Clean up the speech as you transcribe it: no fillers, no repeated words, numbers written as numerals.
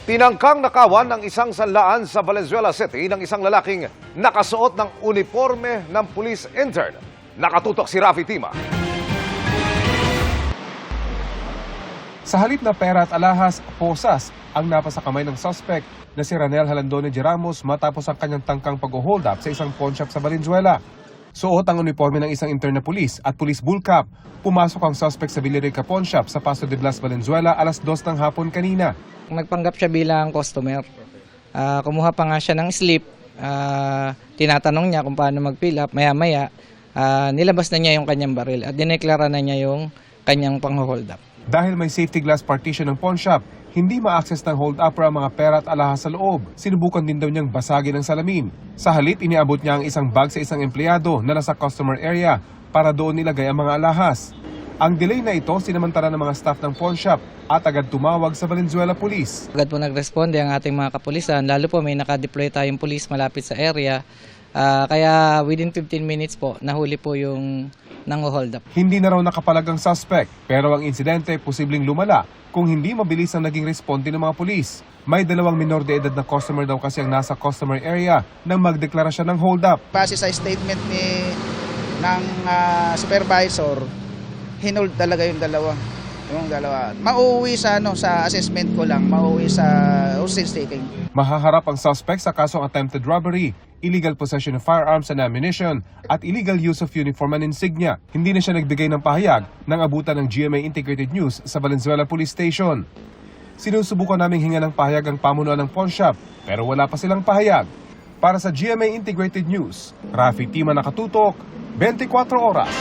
Tinangkang nakawan ng isang sanlaan sa Valenzuela City ng isang lalaking nakasuot ng uniforme ng police intern. Nakatutok si Rafi Tima. Sa halip na pera at alahas, posas ang napasa kamay ng suspect na si Ranel Halandone de Ramos matapos ang kanyang tangkang pag-hold up sa isang pawn shop sa Valenzuela. Suot ang uniforme ng isang intern na pulis at police bullcap. Pumasok ang suspect sa Villarica Pawn Shop sa Paso de Blas, Valenzuela alas 2 ng hapon kanina. Nagpanggap siya bilang customer. Kumuha pa nga siya ng slip. Tinatanong niya kung paano mag-fill up. Maya-maya, nilabas na niya yung kanyang baril at dineklara na niya yung kanyang pang-hold up. Dahil may safety glass partition ng pawn shop, hindi ma-access ng hold-upper ang mga pera at alahas sa loob. Sinubukan din daw niyang basagin ang salamin. Sa halip, iniabot niya ang isang bag sa isang empleyado na nasa customer area para doon nilagay ang mga alahas. Ang delay na ito, sinamantala ng mga staff ng pawn shop at agad tumawag sa Valenzuela Police. Agad po nagresponde ang ating mga kapulisan, lalo po may nakadeploy tayong police malapit sa area. Kaya within 15 minutes po, nahuli po yung nang-hold up. Hindi na raw nakapalag ang suspect, pero ang insidente posibleng lumala kung hindi mabilis ang naging responde ng mga pulis. May 2 minor de edad na customer daw kasi ang nasa customer area nang magdeklara siya ng hold up. Base sa statement ng supervisor, hinold talaga yung dalawa. Mauuwi sa sa assessment ko lang, mauuwi sa hostage taking. Mahaharap ang suspect sa kasong attempted robbery, illegal possession of firearms and ammunition, at illegal use of uniform and insignia. Hindi na siya nagbigay ng pahayag nang abutan ng GMA Integrated News sa Valenzuela Police Station. Sinusubukan naming hinga ng pahayag ang pamunuan ng pawn shop, pero wala pa silang pahayag. Para sa GMA Integrated News, Rafi Tima, nakatutok, 24 oras.